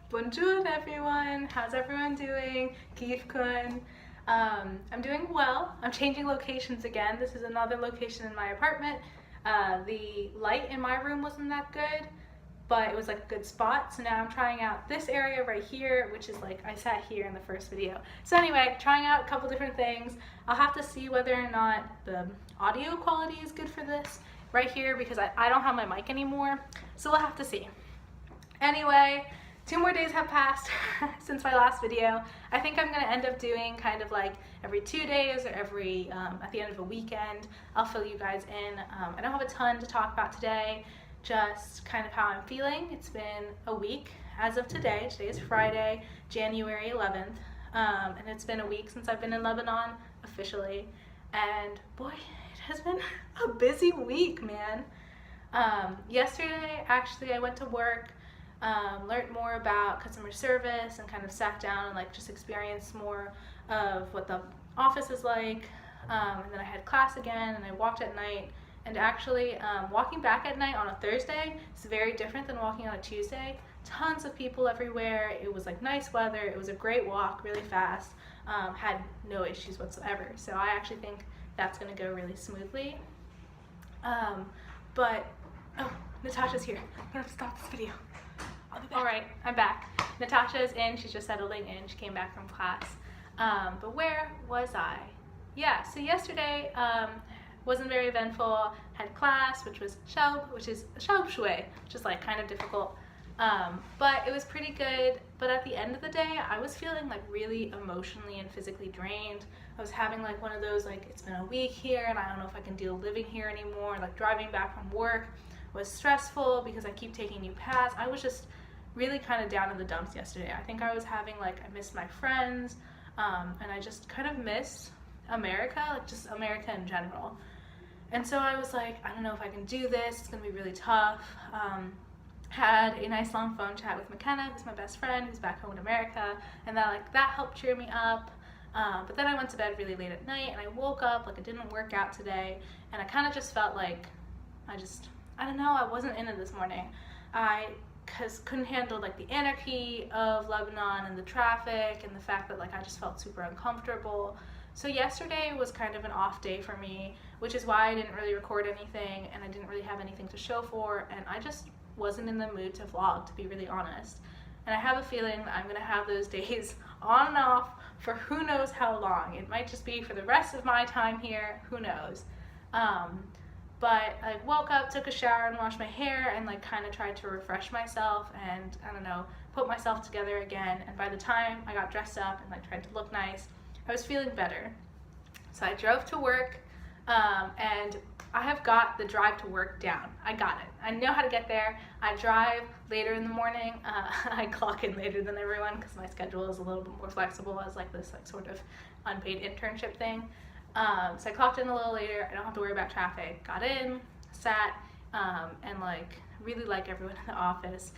Bonjour everyone, how's everyone doing? Kif kun. I'm doing well. I'm changing locations again. This is another location in my apartment. The light in my room wasn't that good, but it was like a good spot. So now I'm trying out this area right here, which is like, I sat here in the first video. So anyway, trying out a couple different things. I'll have to see whether or not the audio quality is good for this right here because I don't have my mic anymore. So we'll have to see. Anyway, 2 more days have passed since my last video. I think I'm gonna end up doing kind of like every 2 days or every, at the end of a weekend. I'll fill you guys in. I don't have a ton to talk about today, just kind of how I'm feeling. It's been a week as of today. Today is Friday, January 11th. And it's been a week since I've been in Lebanon officially. And boy, it has been a busy week, man. Yesterday, actually, I went to work. Learned more about customer service and kind of sat down and like just experienced more of what the office is like. And then I had class again and I walked at night. And actually walking back at night on a Thursday is very different than walking on a Tuesday. Tons of people everywhere. It was like nice weather. It was a great walk, really fast. Had no issues whatsoever. So I actually think that's going to go really smoothly. But, oh, Natasha's here. I'm going to have to stop this video. Alright, I'm back. Natasha's in, she's just settling in, she came back from class. But where was I? Yeah, so yesterday wasn't very eventful. Had class, which was Shaub, which is Shaubshue, which is like kind of difficult. But it was pretty good. But at the end of the day, I was feeling like really emotionally and physically drained. I was having like one of those like, it's been a week here and I don't know if I can deal living here anymore. Like driving back from work was stressful because I keep taking new paths. I was just really kind of down in the dumps yesterday. I think I was having like, I missed my friends, and I just kind of missed America, like just America in general. And so I was like, I don't know if I can do this, it's gonna be really tough. Had a nice long phone chat with McKenna, who's my best friend, who's back home in America, and that helped cheer me up. But then I went to bed really late at night and I woke up, like it didn't work out today, and I kind of just felt like, I don't know, I wasn't in it this morning. I couldn't handle like the anarchy of Lebanon and the traffic and the fact that like I just felt super uncomfortable. So yesterday was kind of an off day for me, which is why I didn't really record anything and I didn't really have anything to show for, and I just wasn't in the mood to vlog, to be really honest. And I have a feeling that I'm gonna have those days on and off for who knows how long. It might just be for the rest of my time here, who knows. But I woke up, took a shower and washed my hair and like kind of tried to refresh myself and I don't know, put myself together again. And by the time I got dressed up and like tried to look nice, I was feeling better. So I drove to work, and I have got the drive to work down. I got it. I know how to get there. I drive later in the morning. I clock in later than everyone because my schedule is a little bit more flexible as like this like sort of unpaid internship thing. So I clocked in a little later. I don't have to worry about traffic. Got in, sat, and like really like everyone in the office.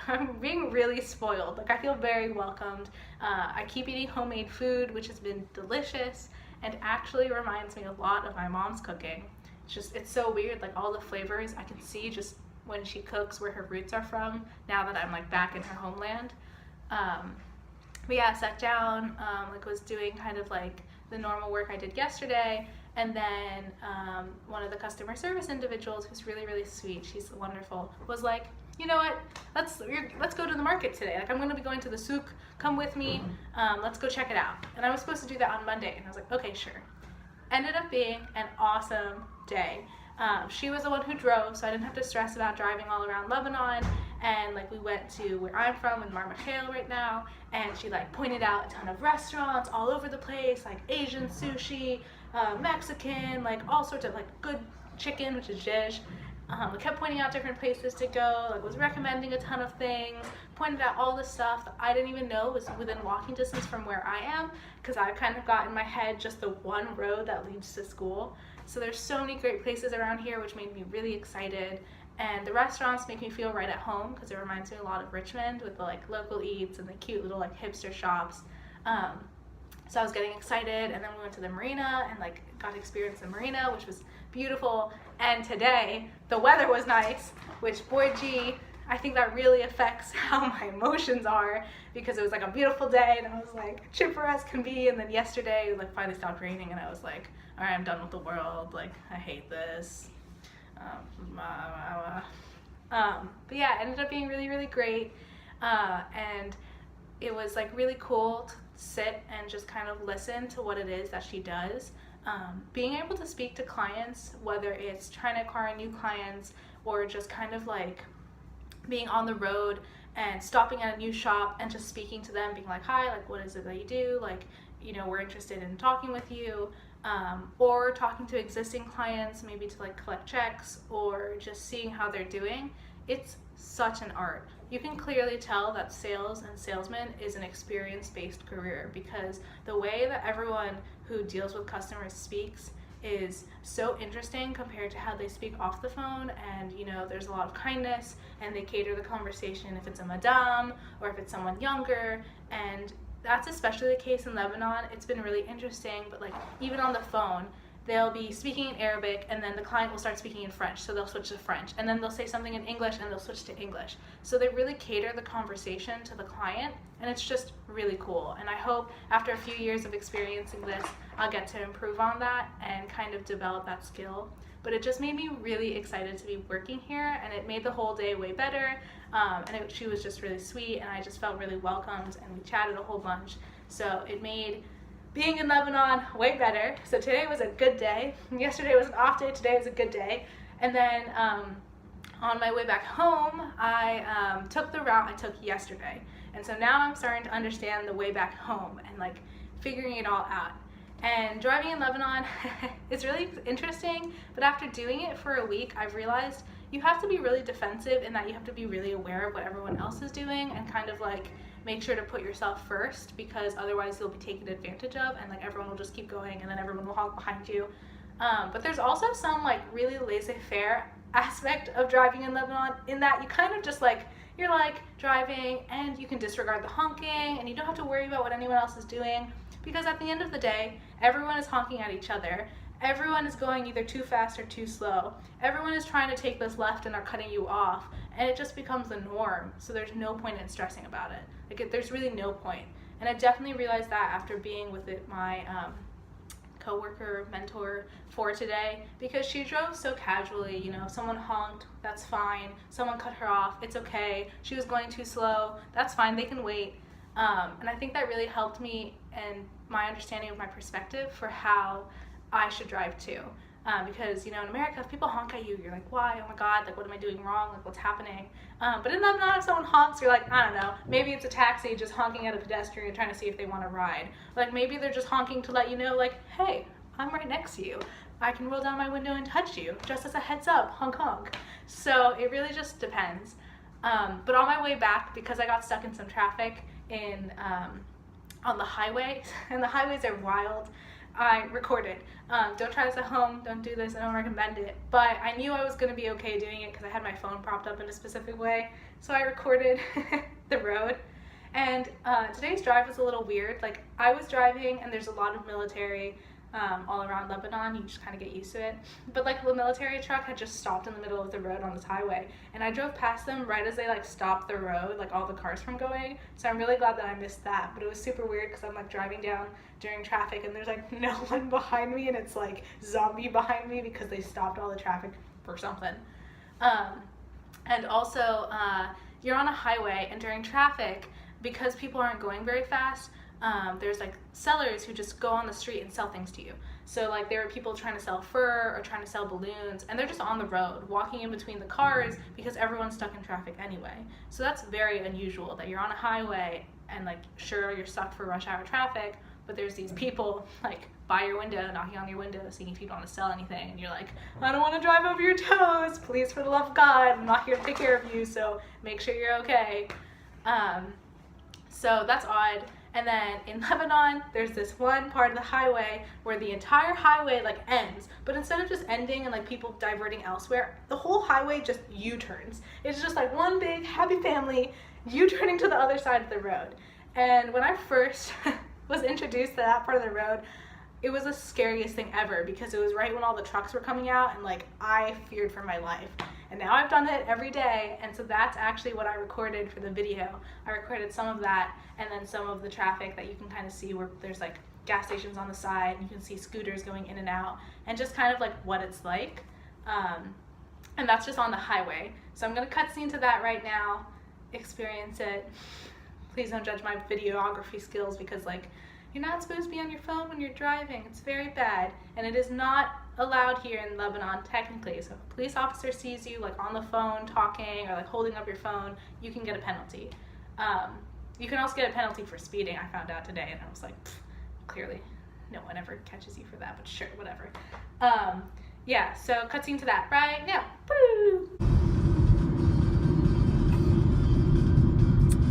I'm being really spoiled. Like I feel very welcomed. I keep eating homemade food, which has been delicious and actually reminds me a lot of my mom's cooking. It's so weird. Like all the flavors I can see just when she cooks where her roots are from. Now that I'm like back in her homeland. But yeah, I sat down, like was doing kind of like the normal work I did yesterday, and then one of the customer service individuals, who's really, really sweet, she's wonderful, was like, you know what, let's go to the market today. Like I'm gonna be going to the souk, come with me, let's go check it out. And I was supposed to do that on Monday, and I was like, okay, sure. Ended up being an awesome day. She was the one who drove, so I didn't have to stress about driving all around Lebanon. And like we went to where I'm from in Mar Michael right now, and she like pointed out a ton of restaurants all over the place, like Asian sushi, Mexican, like all sorts of like good chicken, which is zhej. I kept pointing out different places to go, like was recommending a ton of things, pointed out all the stuff that I didn't even know was within walking distance from where I am, because I've kind of got in my head just the one road that leads to school. So there's so many great places around here, which made me really excited. And the restaurants make me feel right at home because it reminds me a lot of Richmond with the like local eats and the cute little like hipster shops. So I was getting excited, and then we went to the marina and like got to experience the marina, which was beautiful. And today the weather was nice, which boy gee, I think that really affects how my emotions are, because it was like a beautiful day and I was like chipper as can be, and then yesterday it like finally stopped raining and I was like, all right, I'm done with the world, like I hate this. But yeah, it ended up being really, really great, and it was like really cool to sit and just kind of listen to what it is that she does. Being able to speak to clients, whether it's trying to acquire new clients or just kind of like being on the road and stopping at a new shop and just speaking to them, being like, hi, like what is it that you do, like, you know, we're interested in talking with you, or talking to existing clients, maybe to like collect checks or just seeing how they're doing. It's such an art. You can clearly tell that sales and salesman is an experience-based career, because the way that everyone who deals with customers speaks is so interesting compared to how they speak off the phone. And you know, there's a lot of kindness and they cater the conversation if it's a madame or if it's someone younger, and that's especially the case in Lebanon. It's been really interesting, but like even on the phone, they'll be speaking in Arabic and then the client will start speaking in French, so they'll switch to French, and then they'll say something in English and they'll switch to English. So they really cater the conversation to the client, and it's just really cool. And I hope after a few years of experiencing this, I'll get to improve on that and kind of develop that skill. But it just made me really excited to be working here, and it made the whole day way better. She was just really sweet, and I just felt really welcomed, and we chatted a whole bunch. So it made being in Lebanon way better. So today was a good day. Yesterday was an off day, today was a good day. And then on my way back home, I took the route I took yesterday. And so now I'm starting to understand the way back home and like figuring it all out. And driving in Lebanon is really interesting, but after doing it for a week, I've realized you have to be really defensive in that you have to be really aware of what everyone else is doing and kind of like make sure to put yourself first, because otherwise you'll be taken advantage of and like everyone will just keep going and then everyone will honk behind you. But there's also some like really laissez-faire aspect of driving in Lebanon, in that you kind of just like, you're like driving and you can disregard the honking and you don't have to worry about what anyone else is doing, because at the end of the day, everyone is honking at each other. Everyone is going either too fast or too slow. Everyone is trying to take this left and are cutting you off, and it just becomes the norm. So there's no point in stressing about it. Like there's really no point. And I definitely realized that after being with my co-worker, mentor for today, because she drove so casually. You know, if someone honked, that's fine. Someone cut her off, it's okay. She was going too slow, that's fine, they can wait. And I think that really helped me and my understanding of my perspective for how I should drive too. Because, you know, in America, if people honk at you, you're like, why? Oh my God, like what am I doing wrong? Like what's happening? But in Lebanon, if someone honks, you're like, I don't know, maybe it's a taxi just honking at a pedestrian trying to see if they want to ride. Like maybe they're just honking to let you know, like, hey, I'm right next to you. I can roll down my window and touch you, just as a heads up, honk honk. So it really just depends. But on my way back, because I got stuck in some traffic on the highway, and the highways are wild, I recorded. Don't try this at home, don't do this, I don't recommend it. But I knew I was going to be okay doing it because I had my phone propped up in a specific way. So I recorded the road. And today's drive was a little weird. Like I was driving and there's a lot of military all around Lebanon. You just kind of get used to it. But like the military truck had just stopped in the middle of the road on this highway, and I drove past them right as they like stopped the road, like all the cars from going. So I'm really glad that I missed that. But it was super weird because I'm like driving down during traffic and there's like no one behind me, and it's like zombie behind me because they stopped all the traffic for something. And also you're on a highway, and during traffic, because people aren't going very fast, there's like sellers who just go on the street and sell things to you. So like there are people trying to sell fur or trying to sell balloons, and they're just on the road walking in between the cars because everyone's stuck in traffic anyway. So that's very unusual that you're on a highway and like sure you're stuck for rush hour traffic, but there's these people like by your window, knocking on your window, seeing if you don't want to sell anything, and you're like, I don't want to drive over your toes, please, for the love of God, I'm not here to take care of you, so make sure you're okay. So that's odd. And then in Lebanon, there's this one part of the highway where the entire highway like ends, but instead of just ending and like people diverting elsewhere, the whole highway just U-turns. It's just like one big happy family U-turning to the other side of the road. And when I first was introduced to that part of the road, it was the scariest thing ever because it was right when all the trucks were coming out, and like I feared for my life. And now I've done it every day, and so that's actually what I recorded for the video. I recorded some of that, and then some of the traffic that you can kind of see where there's like gas stations on the side, and you can see scooters going in and out, and just kind of like what it's like. And that's just on the highway. So I'm gonna cutscene to that right now, experience it. Please don't judge my videography skills, because like, you're not supposed to be on your phone when you're driving. It's very bad, and it is not allowed here in Lebanon technically. So if a police officer sees you like on the phone talking or like holding up your phone, you can get a penalty. You can also get a penalty for speeding, I found out today, and I was like, clearly no one ever catches you for that, but sure, whatever. Yeah, so cutscene to that right now.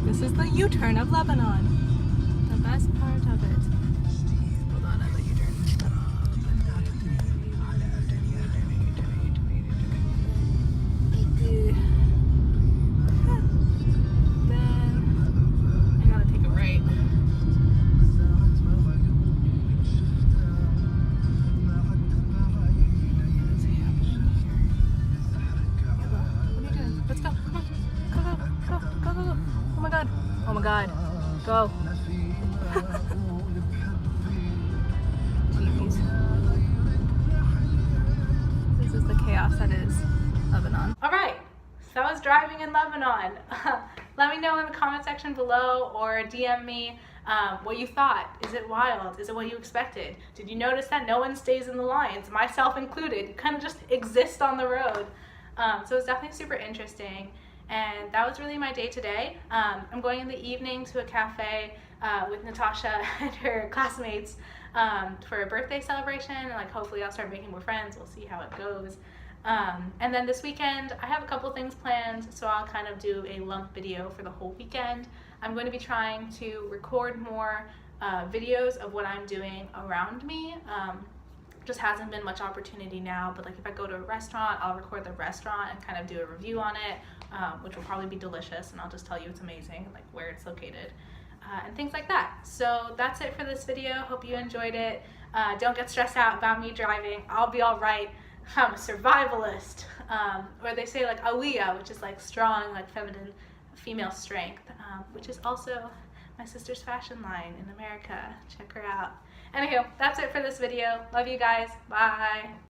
This is the U-turn of Lebanon. The best part of it. Hold on, the U-turn. Then I gotta take a right. Let's go. Come on. Go. Oh my god. Oh my god. Go. Jeez. This is the chaos that is Lebanon. Alright, so I was driving in Lebanon. Let me know in the comment section below, or DM me what you thought. Is it wild? Is it what you expected? Did you notice that no one stays in the lines, myself included? You kind of just exist on the road. So it's definitely super interesting, and that was really my day today. I'm going in the evening to a cafe with Natasha and her classmates for a birthday celebration, and like hopefully I'll start making more friends. We'll see how it goes. And then this weekend I have a couple things planned, so I'll kind of do a lump video for the whole weekend. I'm going to be trying to record more videos of what I'm doing around me. Just hasn't been much opportunity now, but like if I go to a restaurant, I'll record the restaurant and kind of do a review on it, which will probably be delicious, and I'll just tell you it's amazing, like where it's located, and things like that. So that's it for this video. Hope you enjoyed it. Don't get stressed out about me driving. I'll be all right. I'm a survivalist, or they say like awiya, which is like strong, like feminine, female strength, which is also my sister's fashion line in America. Check her out. Anywho, that's it for this video. Love you guys. Bye.